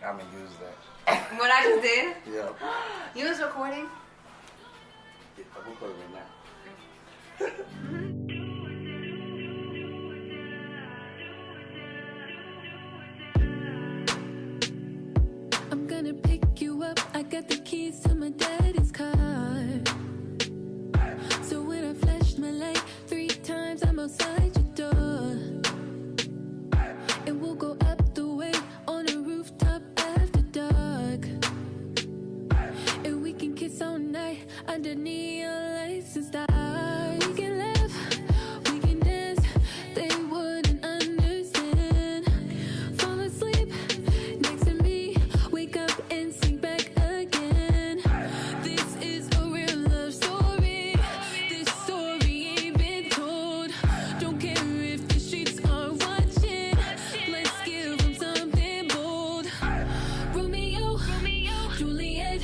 I'm gonna use that. What I just did? Yeah. You was recording? Yeah, I'm recording right now. I'm gonna pick you up. I got the keys to my daddy's car. So when I flashed my light 3 times, I'm outside your door. And we'll go up the way on a rooftop after dark. And we can kiss all night under neon lights and stars. We can laugh, we can dance, they wouldn't understand. Fall asleep next to me, wake up and sing back again. This is a real love story. This story ain't been told. Don't care if the streets are watching. Let's give them something bold. Romeo, Juliet,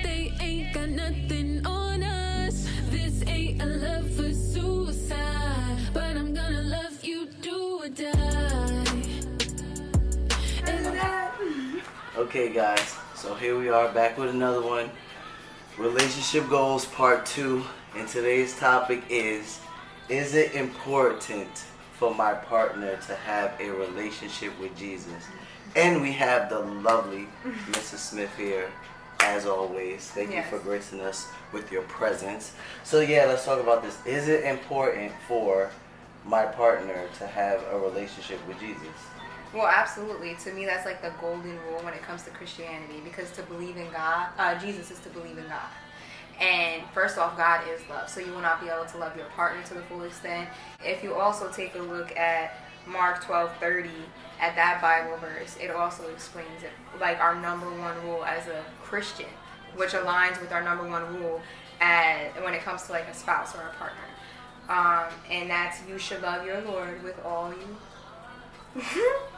they ain't got nothing on us. This ain't a love for suicide, but I'm gonna love you, do or die. Okay, guys. So here we are back with another one. Relationship goals part 2. And today's topic is it important for my partner to have a relationship with Jesus? And we have the lovely Mrs. Smith here, as always. Thank you Yes. for gracing us with your presence. So yeah, let's talk about this. Is it important for my partner to have a relationship with Jesus? Well, absolutely. To me, that's like the golden rule when it comes to Christianity, because to believe in God, Jesus is to believe in God. And first off, God is love, so you will not be able to love your partner to the full extent. If you also take a look at Mark 12:30, at that Bible verse, it also explains it, like our number one rule as a Christian, which aligns with our number one rule when it comes to like a spouse or a partner. And that's, you should love your Lord with all you.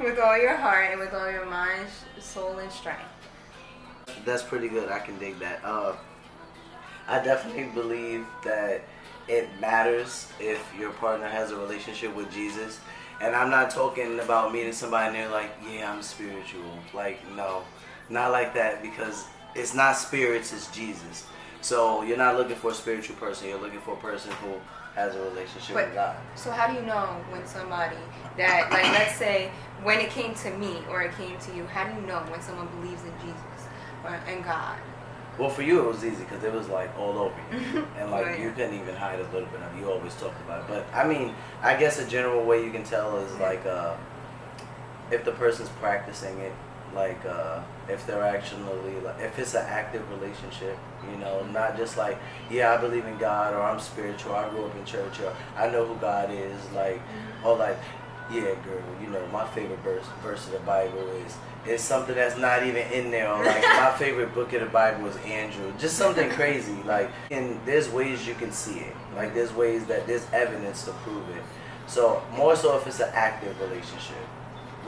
with all your heart and with all your mind, soul, and strength. That's pretty good. I can dig that. I definitely believe that it matters if your partner has a relationship with Jesus. And I'm not talking about meeting somebody and they're like, yeah, I'm spiritual. Like, no, not like that, because it's not spirits, it's Jesus. So you're not looking for a spiritual person. You're looking for a person who has a relationship with God. So how do you know when somebody that, like, let's say when it came to me or it came to you, how do you know when someone believes in Jesus or in God? Well, for you it was easy because it was like all over you, and like Right. you couldn't even hide a little bit of it. You always talked about it. But I mean, I guess a general way you can tell is like if the person's practicing it, like if they're actually, like, if it's an active relationship, you know, not just like, yeah, I believe in God, or I'm spiritual, I grew up in church, or I know who God is, like, or like, yeah, girl, you know, my favorite verse of the Bible is something that's not even in there. Or like, my favorite book of the Bible is Andrew. Just something crazy. Like, and there's ways you can see it. Like, there's ways that there's evidence to prove it. So more so if it's an active relationship.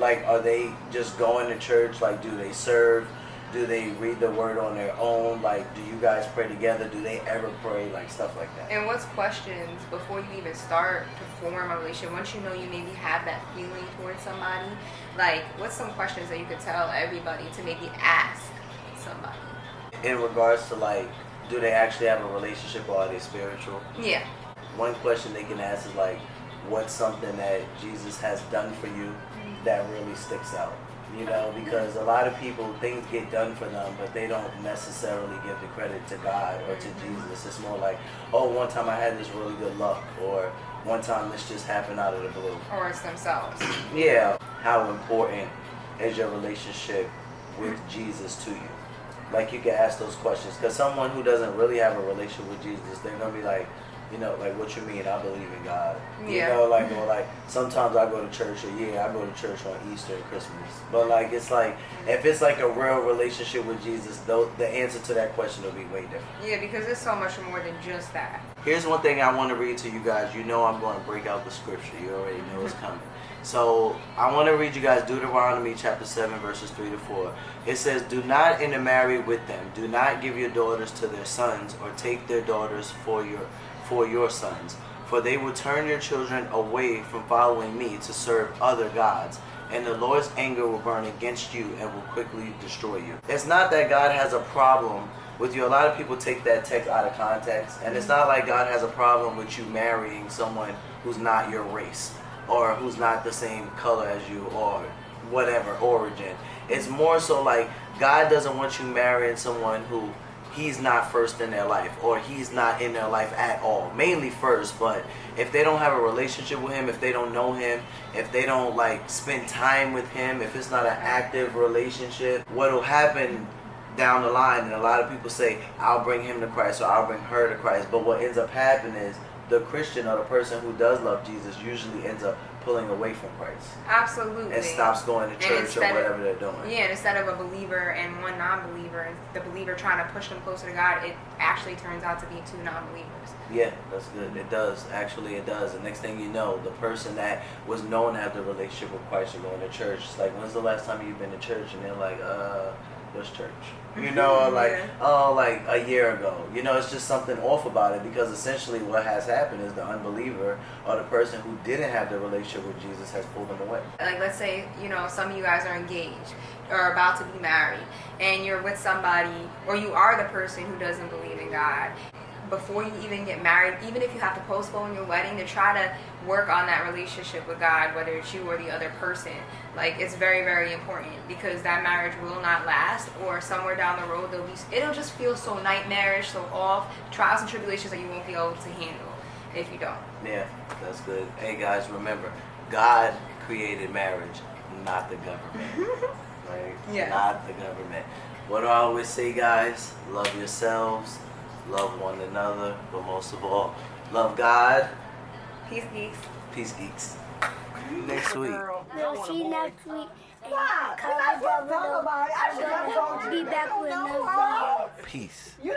Like, are they just going to church? Like, do they serve? Do they read the word on their own? Like, do you guys pray together? Do they ever pray? Like, stuff like that. And what's questions before you even start to form a relationship? Once you know you maybe have that feeling towards somebody, like, what's some questions that you could tell everybody to maybe ask somebody? In regards to, like, do they actually have a relationship, or are they spiritual? Yeah. One question they can ask is like, what's something that Jesus has done for you that really sticks out? You know, because a lot of people, things get done for them, but they don't necessarily give the credit to God or to Jesus. It's more like, oh, one time I had this really good luck, or one time this just happened out of the blue. Or it's themselves. Yeah. How important is your relationship with Jesus to you? Like, you can ask those questions, because someone who doesn't really have a relationship with Jesus, they're going to be like, you know, like, what you mean? I believe in God. Yeah. You know, like, or like, sometimes I go to church, or yeah, I go to church on Easter and Christmas. But like, it's like, if it's like a real relationship with Jesus, though, the answer to that question will be way different. Yeah, because it's so much more than just that. Here's one thing I want to read to you guys. You know I'm going to break out the scripture. You already know it's coming. So I want to read you guys Deuteronomy chapter 7 verses 3 to 4. It says, do not intermarry with them. Do not give your daughters to their sons, or take their daughters for your sons. For they will turn your children away from following me to serve other gods. and the Lord's anger will burn against you and will quickly destroy you. It's not that God has a problem with you. A lot of people take that text out of context, and it's not like God has a problem with you marrying someone who's not your race or who's not the same color as you or whatever origin. It's more so like God doesn't want you marrying someone who he's not first in their life, or he's not in their life at all. Mainly first, but if they don't have a relationship with him, if they don't know him, if they don't like spend time with him, if it's not an active relationship, what'll happen down the line, and a lot of people say, I'll bring him to Christ or I'll bring her to Christ, but what ends up happening is the Christian or the person who does love Jesus usually ends up pulling away from Christ. Absolutely. And stops going to church or whatever they're doing. Yeah, and instead of a believer and one non-believer, and the believer trying to push them closer to God, it actually turns out to be two non-believers. Yeah, that's good. It does. Actually, it does. The next thing you know, the person that was known to have the relationship with Christ are going to church. It's like, when's the last time you've been to church? And they're like, what's church? You know, or like, oh, like a year ago. You know, it's just something off about it, because essentially what has happened is the unbeliever or the person who didn't have the relationship with Jesus has pulled them away. Like, let's say, you know, some of you guys are engaged or about to be married, and you're with somebody, or you are the person who doesn't believe in God. Before you even get married, even if you have to postpone your wedding, to try to work on that relationship with God, whether it's you or the other person, like, it's very, very important, because that marriage will not last, or somewhere down the road it'll just feel so nightmarish, so off, trials and tribulations that you won't be able to handle if you don't. Yeah, that's good. Hey guys, remember, God created marriage, not the government. Right? Yeah. Not the government. What do I always say, guys? Love yourselves, love one another, but most of all, love God. Peace, geeks. Peace, geeks. Next week. We'll see you next week. Comment down below. I'm gonna be back with another video. Peace. Peace.